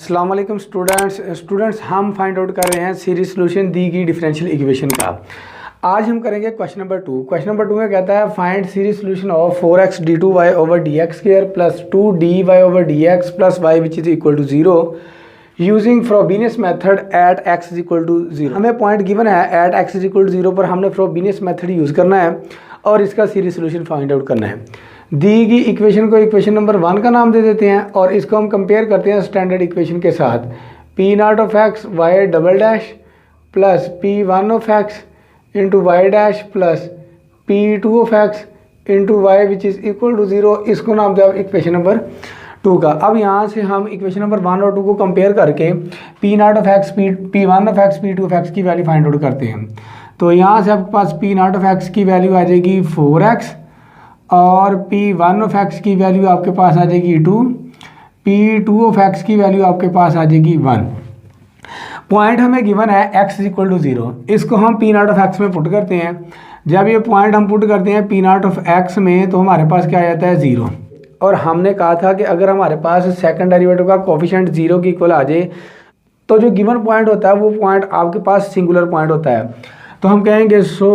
अस्सलाम वालेकुम स्टूडेंट्स हम फाइंड आउट कर रहे हैं सीरीज सोल्यूशन दी गई डिफरेंशियल इक्वेशन का। आज हम करेंगे क्वेश्चन नंबर 2। क्वेश्चन नंबर 2 में कहता है find series solution of 4x d2y over dx square plus 2dy over dx plus y which is equal to 0 using Frobenius method at x is equal to 0। हमें point given है at x is equal to 0 पर हमने Frobenius method use करना है और इसका series solution find out करना है। दी गई इक्वेशन को इक्वेशन नंबर 1 का नाम दे देते हैं और इसको हम कंपेयर करते हैं स्टैंडर्ड इक्वेशन के साथ p naught of x y double dash plus p one of x into y dash plus p two of x into y which is equal to 0। इसको नाम दिया इक्वेशन नंबर 2 का। अब यहाँ से हम इक्वेशन नंबर 1 और 2 को कंपेयर करके P naught of x P one of x P two of x की वैल्यू फाइंड आउट करते हैं। तो यहाँ से आपके पास पी नॉट ऑफ एक्स की वैल्यू आ जाएगी 4x और P1 ऑफ एक्स की वैल्यू आपके पास आ जाएगी 2, P2 ऑफ एक्स की वैल्यू आपके पास आ जाएगी 1। पॉइंट हमें गिवन है x इज इक्वल टू 0। इसको हम P नॉट ऑफ एक्स में पुट करते हैं। जब ये पॉइंट हम पुट करते हैं P नॉट ऑफ एक्स में तो हमारे पास क्या आ जाता है 0। और हमने कहा था कि अगर हमारे पास सेकंड डेरिवेटिव का कोफिशिएंट 0 के इक्वल आ जाए तो जो गिवन पॉइंट होता है वो पॉइंट आपके पास सिंगुलर पॉइंट होता है। तो हम कहेंगे so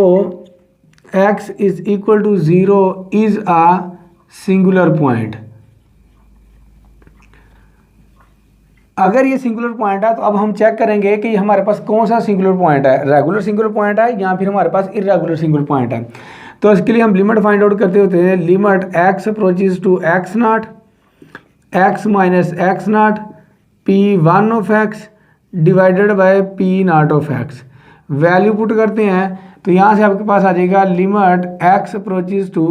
x is equal to 0 is a singular point। अगर ये सिंगुलर पॉइंट है तो अब हम चेक करेंगे कि हमारे पास कौन सा सिंगुलर पॉइंट है, रेगुलर सिंगुलर पॉइंट है या फिर हमारे पास इरेगुलर सिंगुलर पॉइंट है। तो इसके लिए हम लिमिट फाइंड आउट करते होते हैं। Limit x approaches to x naught x minus x naught p1 of x divided by p naught of x। Value put करते हैं तो यहाँ से आपके पास आ जाएगा limit x approaches to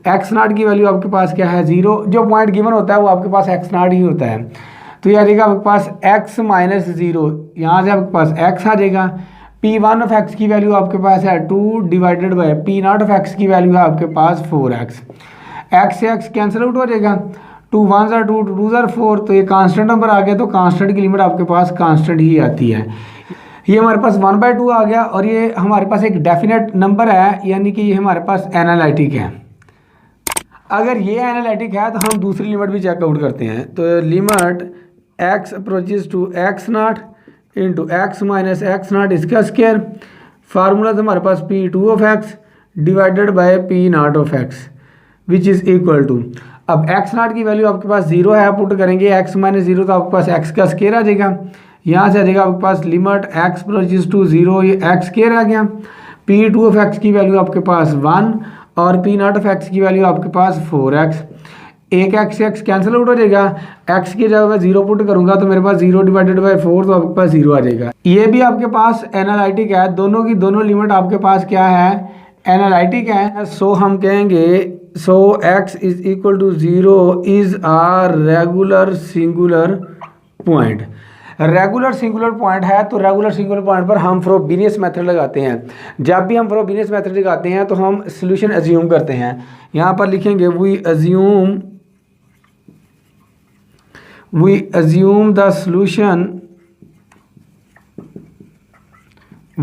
x naught की वैल्यू आपके पास क्या है 0। जो पॉइंट गिवन होता है वो आपके पास x नॉट ही होता है। तो ये आ जाएगा आपके पास x माइनस 0। यहाँ से आपके पास x आ जाएगा। p1 ऑफ x की वैल्यू आपके पास है 2 divided by p naught of x की वैल्यू है आपके पास 4x। x से x कैंसिल आउट हो जाएगा, 2 1 are 2 2 are 4। तो ये कांस्टेंट नंबर आ गया तो कांस्टेंट की लिमिट आपके पास कांस्टेंट ही आती है। ये हमारे पास 1/2 आ गया और ये हमारे पास एक डेफिनेट नंबर है, यानी कि ये हमारे पास एनालिटिक है। अगर ये एनालिटिक है तो हम दूसरी लिमिट भी चेकआउट करते हैं। तो limit x approaches to x naught into x minus x naught इसका स्क्वायर। फार्मूला तो हमारे पास p2 of x divided by p naught of x which is equal to, अब x नॉट की वैल्यू आपके पास 0 है, पुट करेंगे x माइनस 0 तो आपके पास x का स्क्वायर आ जाएगा। यहाँ से आ जाएगा आपके पास लिमिट x अप्रोचेज टू 0, ये x स्क्वायर आ गया। p2 ऑफ x की वैल्यू आपके पास 1 और p नॉट ऑफ x की वैल्यू आपके पास 4x। एक x से x कैंसिल आउट हो जाएगा, x की जगह मैं 0 पुट करूंगा तो मेरे पास 0 डिवाइडेड बाय 4 तो आपके पास 0 आ जाएगा। ये भी आपके पास एनालिटिक है, दोनों की दोनों लिमिट आपके पास क्या है, एनालिटिक है। सो हम कहेंगे so x is equal to 0 is a regular singular point. Regular singular point है तो रेगुलर सिंगुलर पॉइंट पर हम फ्रोबेनियस मेथड लगाते हैं। जब भी हम फ्रोबेनियस मेथड लगाते हैं तो हम सॉल्यूशन अज्यूम करते हैं। यहाँ पर लिखेंगे we assume the solution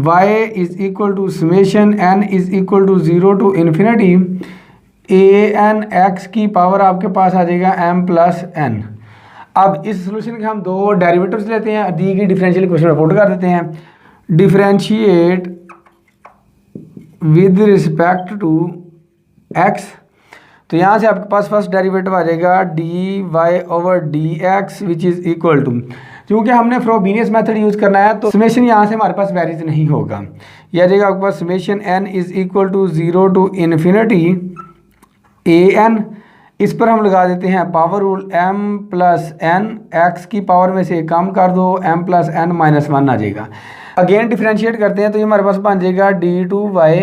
y is equal to summation n is equal to 0 to infinity an x की पावर आपके पास आ जाएगा m प्लस n। अब इस सॉल्यूशन के हम दो डेरिवेटिव्स लेते हैं, दी गई डिफरेंशियल इक्वेशन में पुट कर देते हैं। Differentiate with respect to x। तो यहाँ से आपके पास फर्स्ट डेरिवेटिव आ जाएगा dy over dx which is equal to, क्योंकि हमने फ्रोबेनियस मेथड यूज़ करना है तो समेशन यहाँ से हमारे पास वेरीज नहीं होगा। यह आ जाएगा आपके पास summation n is equal to 0 to infinity an। इस पर हम लगा देते हैं power rule m plus n, x की पावर में से कम कर दो m प्लस n माइनस 1 आ जाएगा। अगेन डिफरेंशिएट करते हैं तो ये हमारे पास बन जाएगा d2y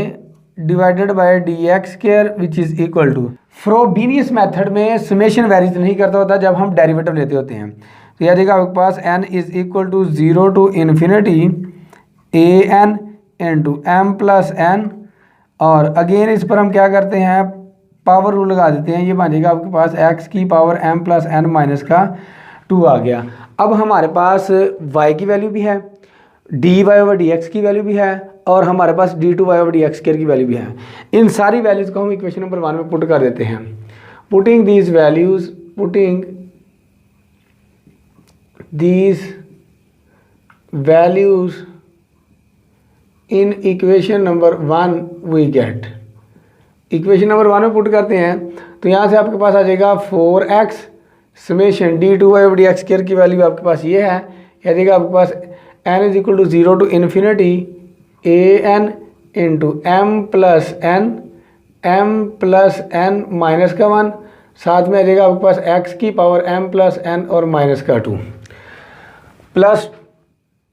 divided by dx square which is equal to. Frobenius method में समेशन वेरीज नहीं करता होता जब हम डेरिवेटिव लेते होते हैं। तो यह जाएगा आपके पास n is equal to 0 to infinity an into m plus n। और अगेन इस पर हम क्या करते हैं, पावर रूल लगा देते हैं। ये बन जाएगा आपके पास x की power m plus n minus का 2 आ गया। अब हमारे पास y की वैल्यू भी है, dy ओवर dx की वैल्यू भी है और हमारे पास d2y ओवर dx स्क्वायर की वैल्यू भी है। इन सारी वैल्यूज़ को हम इक्वेशन नंबर 1 में पुट कर देते हैं। Putting these values these values in equation number 1 we get। Equation number 1 में पुट करते हैं तो यहाँ से आपके पास आ जाएगा 4x समेशन d2/dx² की वैल्यू आपके पास ये है। यह देगा आपके पास n is equal to 0 to infinity an into m plus n minus का 1, साथ में आ जाएगा आपके पास x की पावर m प्लस n और माइनस का 2 प्लस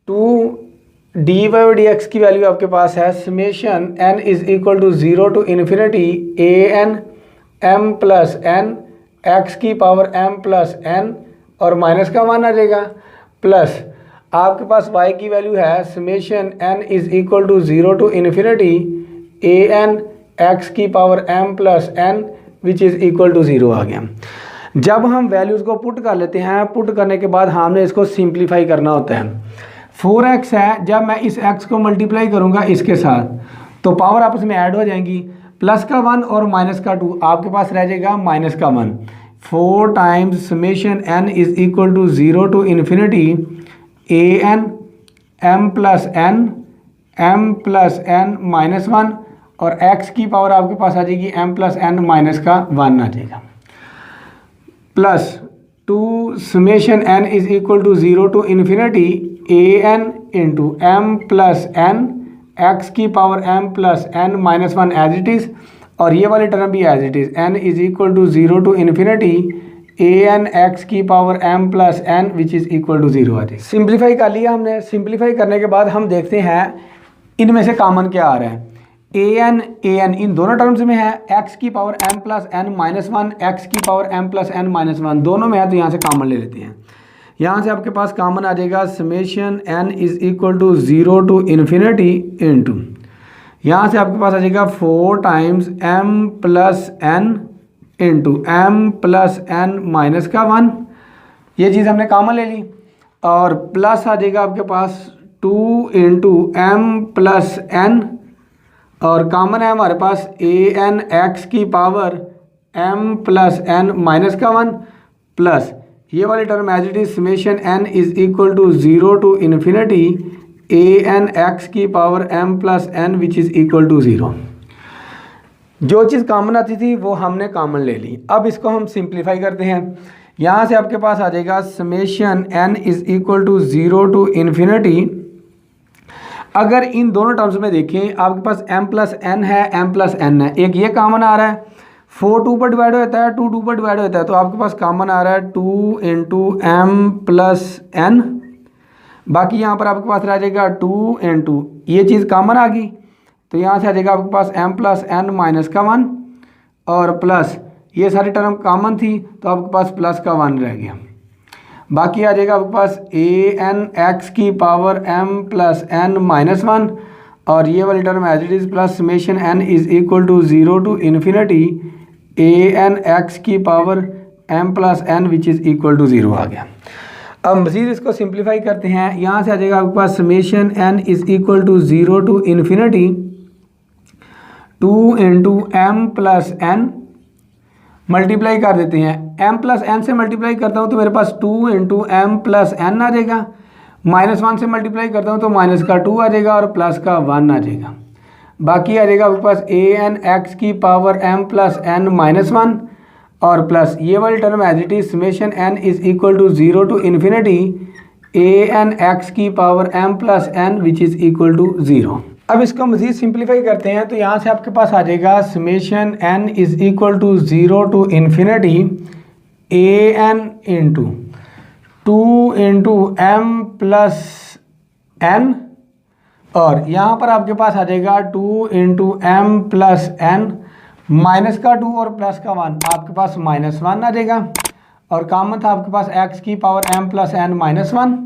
2d/dx की वैल्यू आपके पास है summation n is equal to 0 to infinity an m plus n x की पावर m प्लस n और माइनस का 1 आ जाएगा, प्लस आपके पास y की वैल्यू है summation n is equal to 0 to infinity an x की power m plus n which is equal to 0 आ गया। जब हम वैल्यूज़ को पुट कर लेते हैं, पुट करने के बाद हमने इसको सिंप्लीफाई करना होता है। 4x है, जब मैं इस x को मल्टीप्लाई करूंगा इसके साथ तो पावर आपस में ऐड हो जाएंगी, प्लस का 1 और माइनस का 2, आपके पास रह जाएगा माइनस का 1। 4 times summation n is equal to 0 to infinity an m plus n minus 1 और x की पावर आपके पास आ जाएगी m प्लस n माइनस का 1 आ जाएगा, plus 2 summation n is equal to 0 to infinity an into m plus n x की power m plus n minus 1 as it is, और ये वाली टर्म भी as it is n is equal to 0 to infinity an x की power m plus n which is equal to 0 आ जाएगी। Simplify कर लिया हमने। सिंप्लीफाई करने के बाद हम देखते हैं इनमें से कॉमन क्या आ रहा है। an इन दोनों टर्म्स में है, x की power m plus n minus 1 x की power m plus n minus 1 दोनों में है, तो यहाँ से कॉमन ले लेते हैं। यहाँ से आपके पास कॉमन आ जाएगा summation n is equal to 0 to infinity into, यहाँ से आपके पास आ जाएगा 4 times m plus n into m plus n minus का 1, ये चीज़ हमने कॉमन ले ली, और प्लस आ जाएगा आपके पास 2 इंटू m प्लस n, और कॉमन है हमारे पास an x की power m plus n minus का 1, प्लस ये वाली term as it is summation n is equal to 0 to infinity an x की power m plus n which is equal to 0। जो चीज़ कॉमन आती थी वो हमने कॉमन ले ली। अब इसको हम सिंप्लीफाई करते हैं। यहाँ से आपके पास आ जाएगा summation n is equal to 0 to infinity, अगर इन दोनों टर्म्स में देखें आपके पास m प्लस n है, m प्लस n है, एक ये कॉमन आ रहा है, 4 2 पर डिवाइड होता है, 2 2 पर डिवाइड होता है, तो आपके पास कॉमन आ रहा है 2 इंटू m प्लस n, बाकी यहाँ पर आपके पास रह जाएगा 2 इंटू, ये चीज़ कॉमन आ गई तो यहाँ से आ जाएगा आपके पास m प्लस n माइनस का 1, और प्लस ये सारी टर्म कॉमन थी तो आपके पास प्लस का 1 रह गया, बाकी आ जाएगा आपके पास an x की power m plus n minus 1, और ये वाली term as it is plus summation n is equal to 0 to infinity an x की power m plus n which is equal to 0 आ गया। अब मज़ीद इसको सिंप्लीफाई करते हैं। यहाँ से आ जाएगा आपके पास summation n is equal to 0 to infinity 2 into m plus n, multiply कर देते हैं, m प्लस n से मल्टीप्लाई करता हूँ तो मेरे पास 2 इंटू m प्लस n आ जाएगा, माइनस 1 से मल्टीप्लाई करता हूँ तो माइनस का 2 आ जाएगा और प्लस का 1 आ जाएगा, बाकी आ जाएगा आपके पास an x की power m plus n minus 1, और प्लस ये वाली term as it is summation n is equal to 0 to infinity an x की power m plus n which is equal to 0। अब इसको मज़ीद सिंप्लीफाई करते हैं तो यहाँ से आपके पास आ जाएगा summation n is equal to 0 to infinity an into 2 into m plus n, और यहाँ पर आपके पास आ जाएगा 2 into m plus n, minus का 2 और प्लस का 1, आपके पास माइनस 1 आ जाएगा, और कॉमन था आपके पास x की power m plus n minus 1,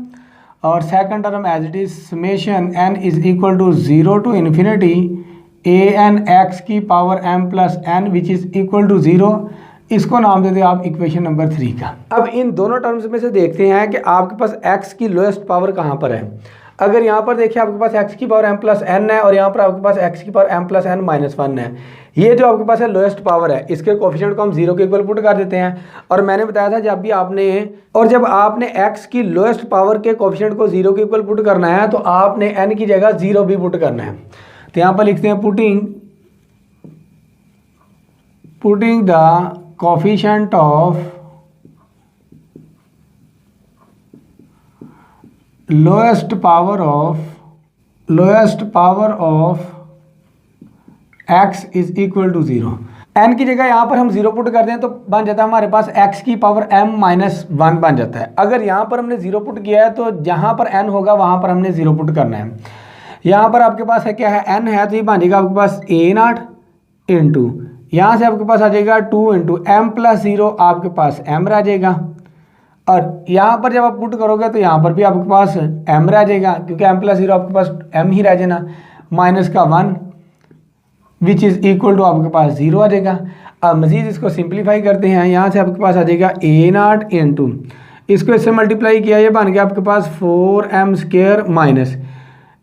और second term as it is summation n is equal to 0 to infinity an x की power m plus n which is equal to 0। इसको नाम देते हैं आप इक्वेशन नंबर 3 का। अब इन दोनों टर्म्स में से देखते हैं कि आपके पास x की लोएस्ट पावर कहाँ पर है। अगर यहाँ पर देखिए आपके पास एक्स की पावर m प्लस एन है और यहाँ पर आपके पास एक्स की power m plus n minus one है, ये जो आपके पास है लोएस्ट पावर है, इसके कोफिशिएंट को हम जीरो के इक्वल पुट कर देते हैं। और मैंने बताया था जब आपने x की लोएस्ट पावर के कोफिशिएंट को जीरो के इक्वल पुट करना है तो आपने n की जगह जीरो भी पुट करना है। तो यहाँ पर लिखते हैं putting the coefficient of lowest power of x is equal to zero. n की जगह यहाँ पर हम जीरो पुट कर दें तो बन जाता है हमारे पास x की पावर m माइनस वन बन जाता है। अगर यहाँ पर हमने जीरो पुट किया है तो जहाँ पर n होगा वहाँ पर हमने जीरो पुट करना है। यहाँ पर आपके पास है क्या है, n है तो ये बन जाएगा आपके पास a नॉट इंटू, यहाँ से आपके पास आ जाएगा 2 इंटू m प्लस जीरो, आपके पास m रह जाएगा। और यहाँ पर जब आप पुट करोगे तो यहाँ पर भी आपके पास m रह जाएगा, क्योंकि m प्लस जीरो आपके पास m ही रह जाना, माइनस का 1 विच इज़ इक्वल टू आपके पास जीरो आ जाएगा। अब मज़ीद इसको सिंप्लीफाई करते हैं, यहाँ से आपके पास आ जाएगा a नॉट इंटू, इसको इससे मल्टीप्लाई किया ये बन गया आपके पास 4m स्क्वायर माइनस,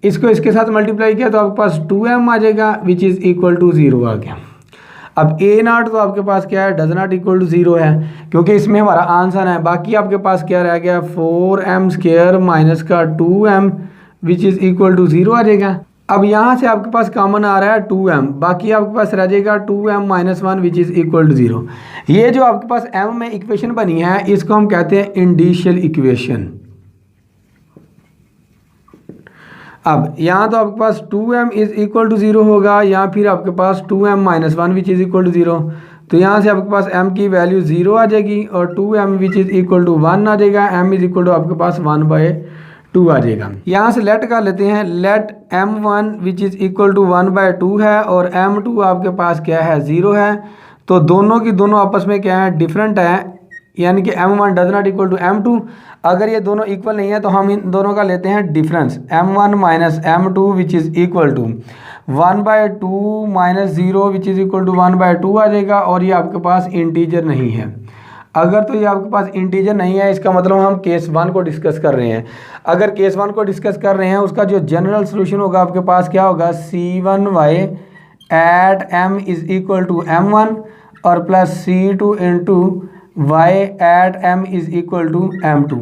इसको इसके साथ मल्टीप्लाई किया तो आपके पास 2m आ जाएगा which is equal to zero आ गया। अब a नॉट तो आपके पास क्या है, does not equal to zero है, क्योंकि इसमें हमारा आंसर है। बाकी आपके पास क्या रह गया, 4m स्क्वायर माइनस का 2m which is equal to zero आ जाएगा। अब यहाँ से आपके पास कॉमन आ रहा है 2m, बाकी आपके पास रह जाएगा 2m minus one which is equal to zero. ये जो आपके पास m में इक्वेशन बनी है इसको हम कहते हैं इंडिशियल इक्वेशन। अब यहाँ तो आपके पास 2m is equal to zero होगा, या फिर आपके पास 2m minus one which is equal to zero. तो यहाँ से आपके पास m की वैल्यू ज़ीरो आ जाएगी और 2m which is equal to 1 आ जाएगा, m इज़ इक्वल टू आपके पास 1/2 आ जाएगा। यहाँ से लेट कर लेते हैं, let m1 which is equal to 1/2 है और m2 आपके पास क्या है, ज़ीरो है। तो दोनों की दोनों आपस में क्या है, डिफरेंट है, यानी कि m1 does not equal to m2। अगर ये दोनों इक्वल नहीं है तो हम इन दोनों का लेते हैं difference, m1 minus m2 which is equal to 1/2 minus zero which is equal to 1/2 आ जाएगा। और ये आपके पास इंटीजर नहीं है। अगर तो ये आपके पास इंटीजर नहीं है इसका मतलब हम केस वन को डिस्कस कर रहे हैं। अगर केस वन को डिस्कस कर रहे हैं उसका जो जनरल सोल्यूशन होगा आपके पास क्या होगा, c1y at m is equal to m1 और plus c2 into y at m is equal to m2।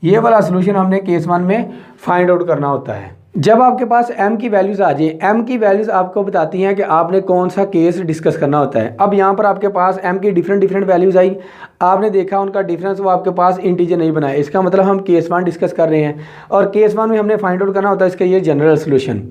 ये वाला सोल्यूशन हमने केस वन में फाइंड आउट करना होता है। जब आपके पास m की वैल्यूज़ आ जाए, m की वैल्यूज़ आपको बताती हैं कि आपने कौन सा केस डिस्कस करना होता है। अब यहाँ पर आपके पास m की डिफरेंट वैल्यूज़ आई, आपने देखा उनका डिफरेंस वो आपके पास इंटीजर नहीं बनाया, इसका मतलब हम केस वन डिस्कस कर रहे हैं और केस वन में हमने फाइंड आउट करना होता है इसका ये जनरल सोल्यूशन।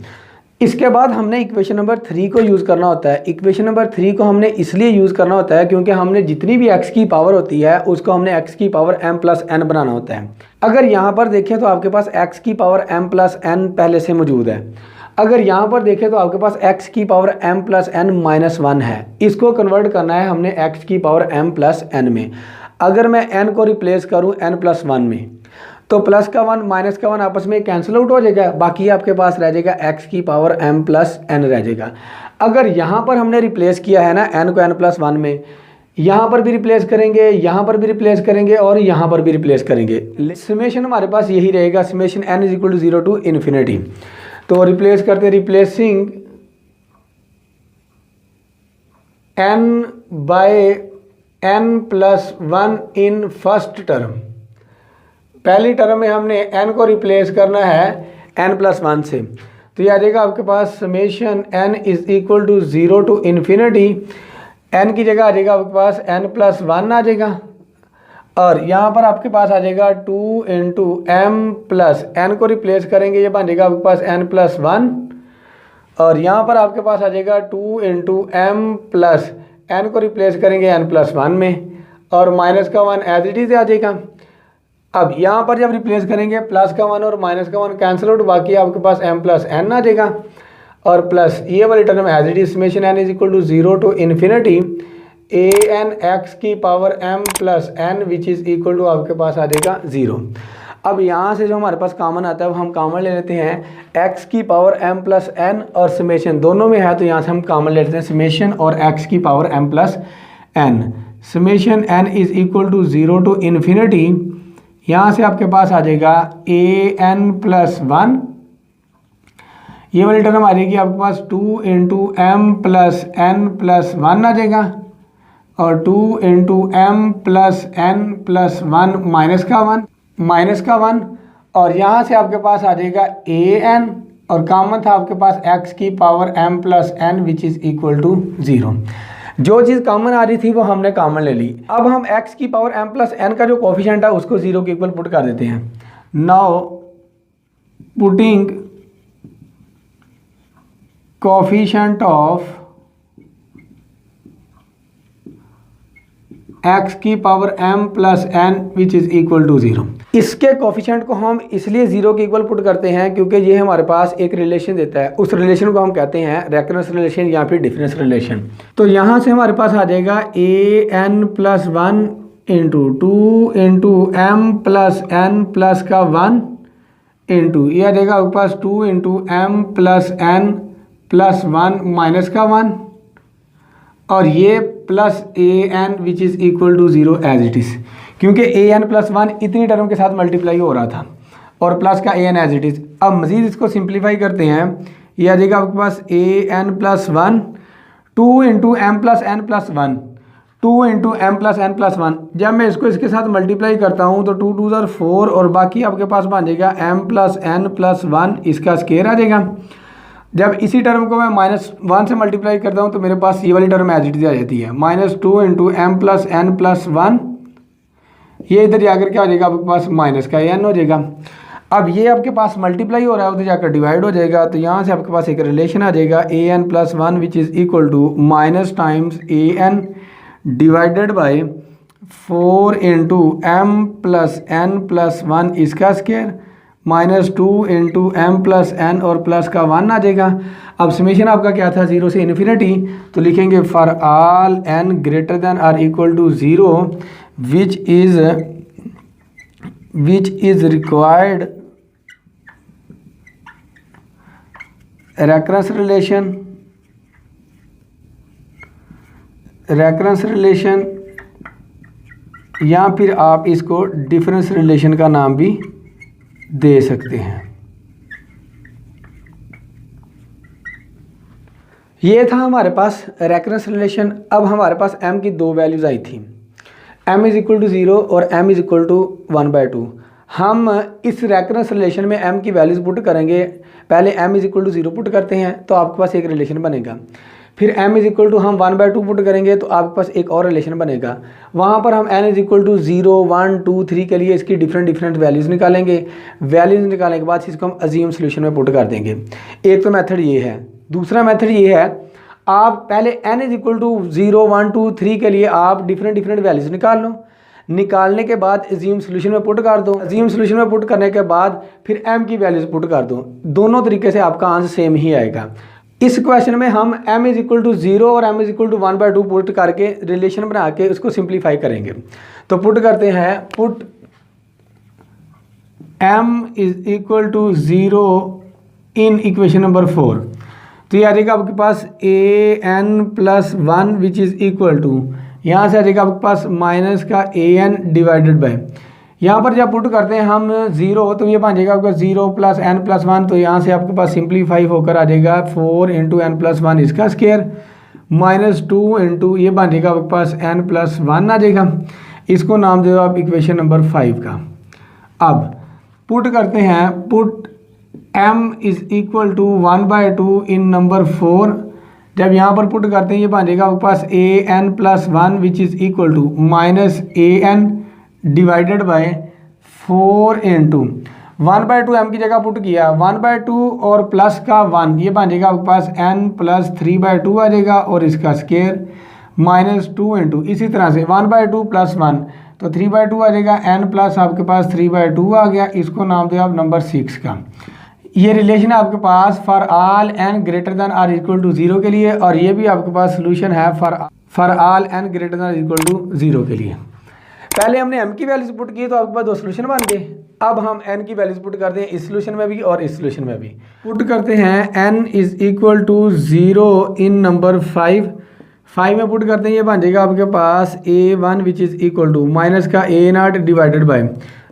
इसके बाद हमने इक्वेशन नंबर 3 को यूज़ करना होता है। इक्वेशन नंबर 3 को हमने इसलिए यूज़ करना होता है क्योंकि हमने जितनी भी x की पावर होती है उसको हमने x की पावर m प्लस n बनाना होता है। अगर यहाँ पर देखें तो आपके पास x की पावर m प्लस n पहले से मौजूद है। अगर यहाँ पर देखें तो आपके पास x की power m plus n minus one है, इसको कन्वर्ट करना है हमने x की पावर m प्लस n में। अगर मैं n को रिप्लेस करूँ n प्लस वन में तो प्लस का 1 माइनस का 1 आपस में कैंसिल आउट हो जाएगा, बाकी आपके पास रह जाएगा x की पावर m प्लस n रह जाएगा। अगर यहाँ पर हमने रिप्लेस किया है ना n को n प्लस वन में, यहाँ पर भी रिप्लेस करेंगे, यहाँ पर भी रिप्लेस करेंगे और यहाँ पर भी रिप्लेस करेंगे। समेशन हमारे पास यही रहेगा, summation n is equal to 0 to infinity. तो रिप्लेस करते, replacing n by n plus one in first term. पहली टर्म में हमने n को रिप्लेस करना है n प्लस वन से, तो ये आ जाएगा आपके पास summation n is equal to 0 to infinity. n की जगह आ जाएगा आपके पास n प्लस वन आ जाएगा और यहाँ पर आपके पास आ जाएगा 2 इंटू m प्लस n को रिप्लेस करेंगे, ये बन जाएगा आपके पास n प्लस वन और यहाँ पर आपके पास आ जाएगा 2 इंटू m प्लस n को रिप्लेस करेंगे n प्लस वन में और माइनस का 1 एज इट इज़ आ जाएगा। अब यहाँ पर जब रिप्लेस करेंगे प्लस का 1 और माइनस का 1 कैंसिल आउट, बाकी आपके पास m प्लस n आ जाएगा और प्लस ये वाली term as it is summation n is equal to 0 to infinity a n x की power m plus n which is equal to आपके पास आ जाएगा 0। अब यहाँ से जो हमारे पास कॉमन आता है वो हम कॉमन ले लेते हैं x की पावर m प्लस n और समेशन दोनों में है, तो यहाँ से हम कॉमन ले लेते हैं समेशन और x की power m plus n। Summation n is equal to 0 to infinity, यहाँ से आपके पास आ जाएगा a n प्लस वन ये वाली टर्म आ जाएगी आपके पास 2 into M plus N plus 1 आ जाएगा, और 2 into M plus N plus 1 minus का 1, और यहाँ से आपके पास आ जाएगा ए एन, और कॉमन था आपके पास x की power m plus n which is equal to 0। जो चीज़ कॉमन आ रही थी वो हमने कॉमन ले ली। अब हम x की पावर m प्लस एन का जो कोफिशिएंट है उसको 0 के इक्वल पुट कर देते हैं। Now putting coefficient of x की power m plus n which is equal to 0। इसके कोफिशिएंट को हम इसलिए 0 के इक्वल पुट करते हैं क्योंकि ये हमारे पास एक रिलेशन देता है, उस रिलेशन को हम कहते हैं रेकरेंस रिलेशन या फिर डिफरेंस रिलेशन। तो यहाँ से हमारे पास आ जाएगा A N plus 1 into 2 into M plus N plus का 1 इंटू ये आ जाएगा आपके पास 2 into M plus N plus 1 minus का 1, और ये plus A N which is equal to 0 as it is, क्योंकि ए एन प्लस 1 इतनी टर्म के साथ मल्टीप्लाई हो रहा था, और प्लस का A N as it is. अब मज़ीद इसको सिंप्लीफाई करते हैं, ये आ जाएगा आपके पास A N plus 1 2 into M plus N plus 1 2 into M plus N plus 1। जब मैं इसको इसके साथ मल्टीप्लाई करता हूँ तो 2 2 ज़र 4, और बाकी आपके पास बन जाएगा एम प्लस एन प्लस 1 इसका स्केयर आ जाएगा। जब इसी टर्म को मैं -1 से मल्टीप्लाई करता हूँ तो मेरे पास ये वाली टर्म एज इट इज़ आ जाती है, -2 into M plus N plus 1, ये इधर जाकर क्या हो जाएगा आपके पास माइनस का एन हो जाएगा। अब ये आपके पास मल्टीप्लाई हो रहा है उधर जाकर डिवाइड हो जाएगा, तो यहाँ से आपके पास एक रिलेशन आ जाएगा A N plus 1 which is equal to minus times A N divided by 4 into M plus N plus 1 इसका square -2 into M plus N और प्लस का 1 आ जाएगा। अब समेशन आपका क्या था 0 से इन्फिनिटी, तो लिखेंगे for all n greater than or equal to 0 which is required recurrence relation, या फिर आप इसको डिफरेंस रिलेशन का नाम भी दे सकते हैं। ये था हमारे पास रेकरेंस रिलेशन। अब हमारे पास m की दो वैल्यूज़ आई थी, m इज़ इक्वल टू 0 और m इज़ इक्वल टू 1/2। हम इस रेकरेंस रिलेशन में m की वैल्यूज़ पुट करेंगे। पहले m is equal to 0 put करते हैं तो आपके पास एक रिलेशन बनेगा, फिर m इज़ इक्वल टू हम 1/2 पुट करेंगे तो आपके पास एक और रिलेशन बनेगा। वहाँ पर हम n इज़ इक्वल टू 0 1 2 3 के लिए इसकी डिफरेंट वैल्यूज़ निकालेंगे। वैल्यूज़ निकालने के बाद इसको हम अज्यूम सोल्यूशन में पुट कर देंगे। एक तो मेथड ये है। दूसरा मेथड ये है, आप पहले n इज़ इक्वल टू 0 1 2 3 के लिए आप डिफरेंट वैल्यूज़ निकाल लो। निकालने के बाद अज्यूम सोल्यूशन में पुट कर दो। अज्यूम सोल्यूशन में पुट करने के बाद फिर m की वैल्यूज़ पुट कर दो। दोनों तरीके से आपका आंसर सेम ही आएगा। इस क्वेश्चन में हम m इज़ इक्वल टू 0 और m is equal to 1/2 put करके रिलेशन बना के उसको सिंप्लीफाई करेंगे। तो पुट करते हैं, put m is equal to 0 in equation number 4, तो ये आ जाएगा आपके पास A N plus 1 which is equal to, यहाँ से आ जाएगा आपके पास माइनस का ए एन डिवाइडेड बाई, यहाँ पर जब पुट करते हैं हम 0 तो ये बन जाएगा आपका 0 प्लस एन प्लस 1, तो यहाँ से आपके पास सिंप्लीफाई होकर आ जाएगा 4 इंटू एन प्लस 1 इसका स्केयर -2 इंटू ये बन जाएगा आपके पास एन प्लस 1 आ जाएगा। इसको नाम दो आप इक्वेशन नंबर 5 का। अब पुट करते हैं, put m is equal to 1/2 in number 4। जब यहाँ पर पुट करते हैं ये बन जाएगा आपके पास A N plus 1 which is equal to minus A N divided by 4 into 1/2 m की जगह पुट किया 1/2 और प्लस का 1, ये बन जाएगा आपके पास n प्लस 3/2 आ जाएगा और इसका स्केयर -2 इंटू इसी तरह से 1/2 प्लस 1 तो 3/2 आ जाएगा, n प्लस आपके पास 3/2 आ गया। इसको नाम दे आप नंबर 6 का। ये रिलेशन है आपके पास for all n greater than or equal to 0 के लिए, और ये भी आपके पास सोल्यूशन है for all n greater than or equal to 0 के लिए। पहले हमने m की वैल्यूज पुट की तो आपके पास दो सोल्यूशन बन गए। अब हम n की वैल्यूज पुट करते हैं इस सोल्यूशन में भी और इस सोल्यूशन में भी। पुट करते हैं n is equal to 0 in number 5 में पुट करते हैं, ये बन जाएगा आपके पास a1 which is equal to minus का a0 डिवाइडेड बाय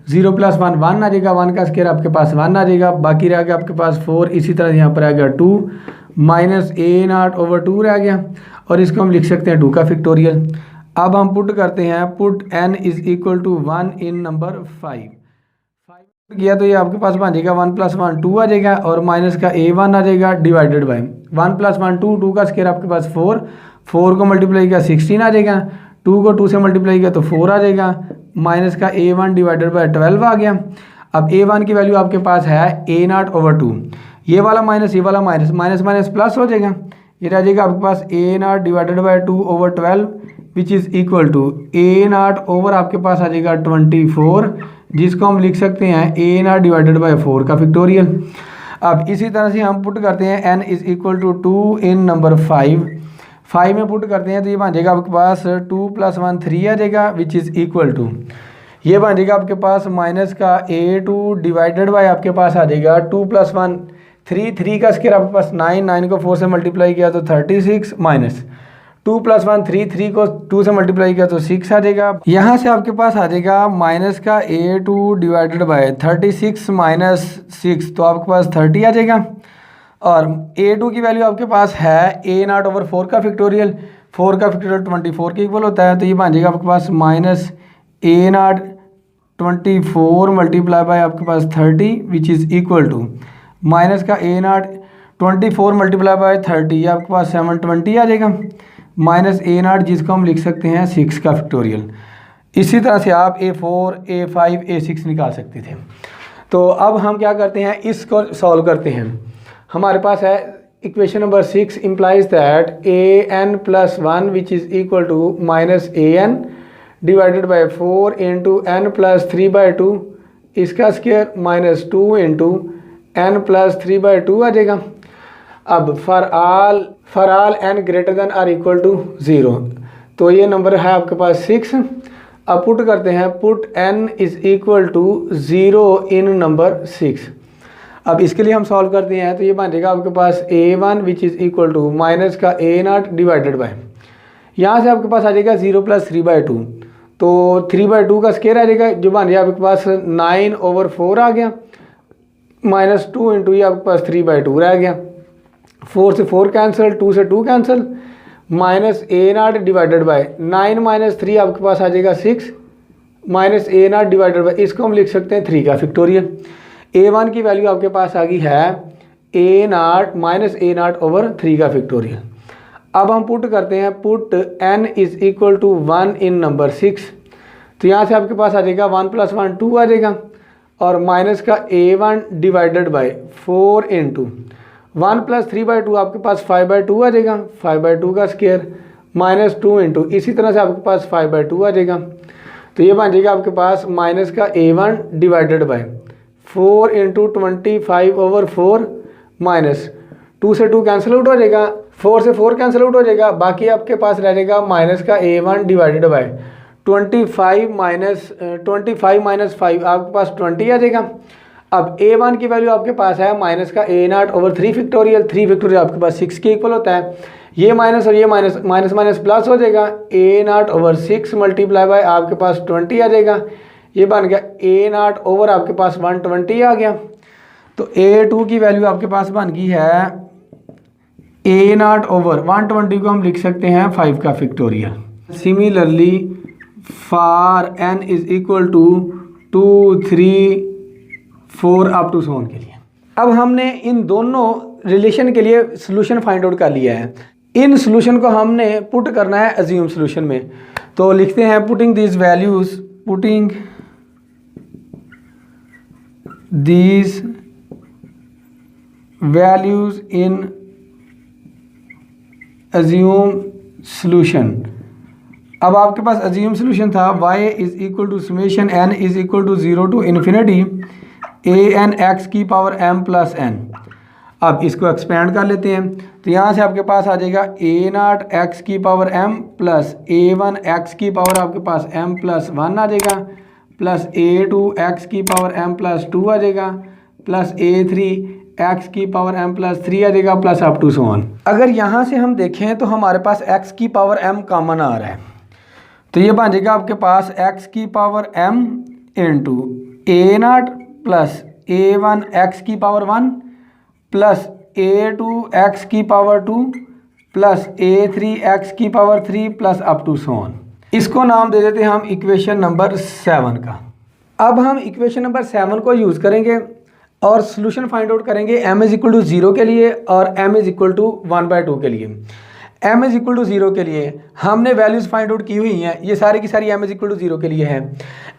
0 + 1 1 आ जाएगा, 1 का स्क्वायर आपके पास 1 आ जाएगा, बाकी रह गया आपके पास 4, इसी तरह यहाँ पर आ गया 2 माइनस a0/2 रह गया, और इसको हम लिख सकते हैं 2 का फैक्टोरियल। अब हम पुट करते हैं, पुट n = 1 इन नंबर 5 किया तो ये आपके पास बन जाएगा 1 + 1 2 आ जाएगा, और माइनस का a1 आ जाएगा डिवाइडेड बाय 1 + 1 2, 2 का स्क्वायर आपके पास 4, 4 को मल्टीप्लाई किया 16 आ जाएगा, 2 को 2 से मल्टीप्लाई किया तो 4 आ जाएगा, माइनस का a1 डिवाइडेड बाय 12 आ गया। अब a1 की वैल्यू आपके पास है a0/2, ये वाला माइनस ये वाला माइनस, माइनस माइनस प्लस हो जाएगा, ये रह जाएगा आपके पास a0 divided by 2/12 which is equal to a0 over आपके पास आ जाएगा 24, जिसको हम लिख सकते हैं a0 डिवाइडेड बाय 4 का फैक्टोरियल। अब इसी तरह से हम पुट करते हैं n = 2 इन नंबर 5 में पुट करते हैं तो ये बन जाएगा आपके पास 2 + 1 3 आ जाएगा विच इज़ इक्वल टू, ये बन जाएगा आपके पास माइनस का a2 डिवाइडेड बाय आपके पास आ जाएगा 2 + 1 3, 3 का स्क्वायर आपके पास 9, 9 को 4 से मल्टीप्लाई किया तो 36, माइनस 2 + 1 3, 3 को 2 से मल्टीप्लाई किया तो 6 आ जाएगा। यहाँ से आपके पास आ जाएगा माइनस का a2 डिवाइडेड बाय 36 माइनस 6, तो आपके पास 30 आ जाएगा, और a2 की वैल्यू आपके पास है a0/4 का फैक्टोरियल, 4 का फैक्टोरियल 24 के इक्वल होता है, तो ये बन जाएगा आपके पास माइनस a0 24 मल्टीप्लाई बाय आपके पास 30 which is equal to minus का a0 24 मल्टीप्लाई बाय 30, ये आपके पास 720 आ जाएगा, माइनस a0 जिसको हम लिख सकते हैं 6 का फैक्टोरियल। इसी तरह से आप a4 a5 a6 निकाल सकते थे। तो अब हम क्या करते हैं, इसको सॉल्व करते हैं। हमारे पास है equation number 6 implies that an + 1 which is equal to minus an divided by 4 into n + 3/2, इसका स्क्वायर माइनस 2 इंटू n + 3/2 आ जाएगा। अब for all n greater than or equal to 0, तो ये नंबर है आपके पास 6। अब पुट करते हैं, पुट n = 0 इन नंबर 6। अब इसके लिए हम सॉल्व करते हैं तो ये बन जाएगा आपके पास a1 which is equal to minus का a0 डिवाइडेड बाय, यहाँ से आपके पास आ जाएगा 0 + 3/2, तो 3/2 का स्क्वायर आ जाएगा, जो बन गया आपके पास 9/4 आ गया, माइनस 2 इंटू ये आपके पास 3/2 रह गया, 4 से 4 कैंसिल, 2 से 2 cancel, minus a0 divided bye 9 minus 3 आपके पास आ जाएगा 6, माइनस a0 डिवाइडेड बाय, इसको हम लिख सकते हैं 3 का फैक्टोरियल। a1 की वैल्यू आपके पास आ गई है a0 माइनस a0/3 का फैक्टोरियल। अब हम पुट करते हैं, पुट n = 1 इन नंबर 6, तो यहाँ से आपके पास आ जाएगा 1 + 1 2 आ जाएगा, और माइनस का a1 डिवाइडेड बाय 4 इंटू 1 + 3/2 आपके पास 5/2 आ जाएगा, 5/2 का स्क्वायर माइनस 2 इंटू, इसी तरह से आपके पास 5/2 आ जाएगा, तो ये बन जाएगा आपके पास माइनस का a1 divided by 4 into 25/4 minus 2 से 2 कैंसिल आउट हो जाएगा, 4 से 4 कैंसिल आउट हो जाएगा, बाकी आपके पास रह जाएगा माइनस का a1 डिवाइडेड बाय 25 माइनस 5 आपके पास 20 आ जाएगा। अब a1 की वैल्यू आपके पास है माइनस का a0/3 फैक्टोरियल, 3 फैक्टोरियल आपके पास 6 के इक्वल होता है, ये माइनस और ये माइनस, माइनस माइनस प्लस हो जाएगा, a0/6 मल्टीप्लाई बाय आपके पास 20 आ जाएगा, ये बन गया a0 ओवर आपके पास 120 आ गया। तो a2 की वैल्यू आपके पास बन गई है a0 ओवर 120 को हम लिख सकते हैं 5 का factorial. Similarly for n = 2 3 4 up to so on के लिए। अब हमने इन दोनों रिलेशन के लिए सोल्यूशन फाइंड आउट कर लिया है। इन सोल्यूशन को हमने पुट करना है अज्यूम सोल्यूशन में, तो लिखते हैं putting these values in assume solution. अब आपके पास अज्यूम सोल्यूशन था y = समेशन n = 0 to infinity an x की पावर m + n। अब इसको एक्सपेंड कर लेते हैं, तो यहाँ से आपके पास आ जाएगा a0 x की power m plus a1 x की पावर आपके पास m + 1 आ जाएगा, प्लस a2 x की पावर m + 2 आ जाएगा, प्लस a3 x की पावर m + 3 आ जाएगा, plus up to so on. अगर यहाँ से हम देखें तो हमारे पास x की पावर m कॉमन आ रहा है, तो ये बन जाएगा आपके पास x की पावर m इंटू ए नाट प्लस A1 एक्स की पावर 1 प्लस A2 एक्स की पावर 2 प्लस A3 एक्स की power 3 plus up to so on. इसको नाम दे देते हैं हम इक्वेशन नंबर 7 का। अब हम इक्वेशन नंबर 7 को यूज़ करेंगे और सोल्यूशन फाइंड आउट करेंगे m इज इक्वल टू 0 के लिए और m इज इक्वल टू 1/2 के लिए। m इज इक्वल टू 0 के लिए हमने वैल्यूज़ फाइंड आउट की हुई हैं, ये सारी की सारी m इज इक्वल टू 0 के लिए है।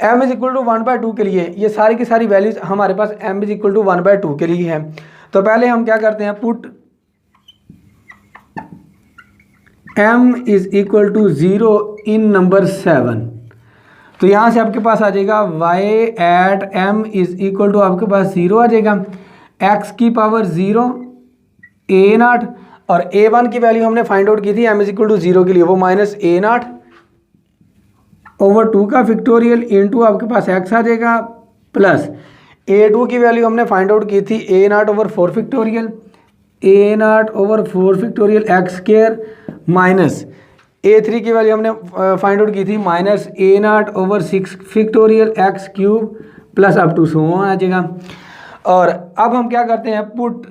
m इज इक्वल टू 1/2 के लिए ये सारी की सारी वैल्यूज़ हमारे पास m इज इक्वल टू 1/2 के लिए है। तो पहले हम क्या करते हैं, put m is equal to 0 in number 7। तो यहाँ से आपके पास आ जाएगा y at m is equal to आपके पास 0 आ जाएगा, x की पावर 0 A0 और A1 की वैल्यू हमने फाइंड आउट की थी m इज इक्वल टू 0 के लिए, वो माइनस A0 ओवर 2 का फैक्टोरियल इनटू आपके पास x आ जाएगा प्लस A2 की वैल्यू हमने फाइंड आउट की थी A0 over 4 factorial A0 over 4 factorial x square minus A3 की वैल्यू हमने फाइंड आउट की थी minus A0 over 6 factorial x cube plus up to so on आ जाएगा। और अब हम क्या करते हैं, put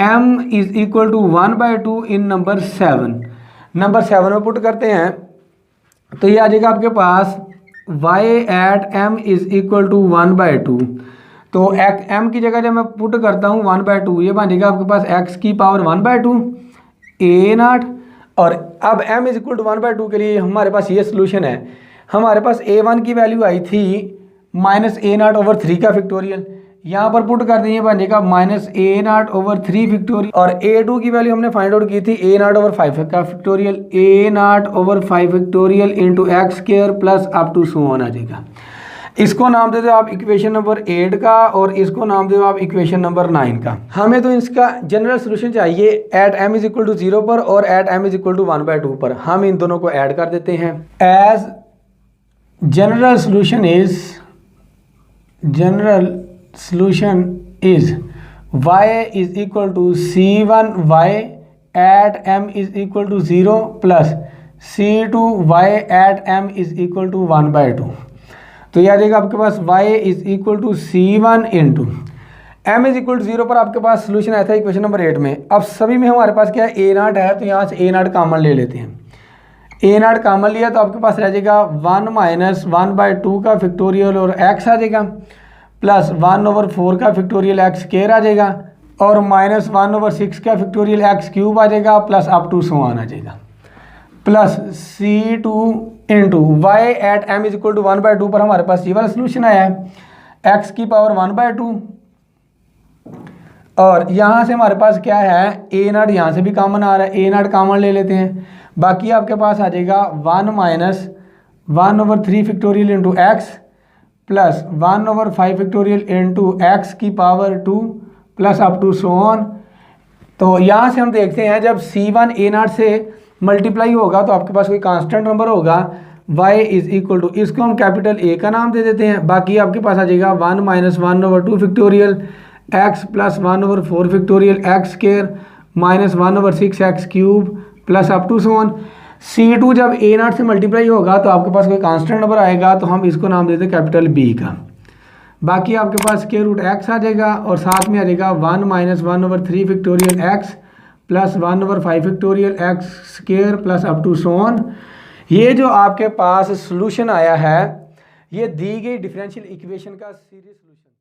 m is equal to 1/2 in number 7। Number 7 में पुट करते हैं तो ये आ जाएगा आपके पास y at m is equal to 1/2। तो m की जगह जब मैं पुट करता हूँ 1/2, ये बन जाएगा आपके पास x की पावर 1/2 A0। और अब m इज इक्वल टू 1/2 के लिए हमारे पास ये सोल्यूशन है। हमारे पास A1 की वैल्यू आई थी माइनस A0 ओवर 3 का फैक्टोरियल, यहाँ पर पुट कर देंगे बन जाएगा माइनस A0 ओवर 3 फैक्टोरियल। और A2 की वैल्यू हमने फाइंड आउट की थी A0 ओवर 5 का factorial A0 over 5 factorial into x square plus up to so on आ जाएगा। इसको नाम दे दो आप इक्वेशन नंबर 8 का और इसको नाम दे दो आप इक्वेशन नंबर 9 का। हमें तो इसका जनरल सोल्यूशन चाहिए at m is equal to 0 पर और at m is equal to 1/2 पर। हम इन दोनों को ऐड कर देते हैं। As general solution is y is equal to C1y at m is equal to 0 plus C2y at m is equal to 1/2। तो यह आ जाएगा आपके पास y is equal to C1 into m is equal to 0 पर आपके पास solution आया था इक्वेशन नंबर 8 में। अब सभी में हमारे पास क्या है, A0 है, तो यहाँ से A0 कॉमन ले लेते हैं। A0 कॉमन लिया तो आपके पास रह जाएगा 1 माइनस 1/2 का फैक्टोरियल और x आ जाएगा प्लस 1 ओवर 4 का फैक्टोरियल एक्स स्क्वायर आ जाएगा और माइनस 1 ओवर 6 का फैक्टोरियल एक्स क्यूब आ जाएगा plus up to so on आ जाएगा plus C2 into y at m is equal to 1/2 पर हमारे पास ये वाला सोल्यूशन आया है x की पावर 1/2। और यहाँ से हमारे पास क्या है, A0 यहाँ से भी कॉमन आ रहा है, A0 कॉमन ले लेते हैं। बाकी आपके पास आ जाएगा 1 minus 1 over 3 factorial into x plus 1 over 5 factorial into x की power 2 plus up to so on. तो यहाँ से हम देखते हैं जब C1 A0 से मल्टीप्लाई होगा तो आपके पास कोई कांस्टेंट नंबर होगा y इज इक्वल टू, इसको हम कैपिटल A का नाम दे देते हैं। बाकी आपके पास आ जाएगा 1 minus 1 over 2 factorial x plus 1 over 4 factorial x square minus 1 over 6 x cube plus up to so on. C2 जब A0 से मल्टीप्लाई होगा तो आपके पास कोई कांस्टेंट नंबर आएगा तो हम इसको नाम देते हैं कैपिटल B का। बाकी आपके पास स्क्वायर रूट x आ जाएगा और साथ में आ जाएगा 1 minus 1 over 3 factorial x plus 1 over 5 factorial x square plus up to so on. ये जो आपके पास सॉल्यूशन आया है ये दी गई डिफरेंशियल इक्वेशन का सीरीज सॉल्यूशन।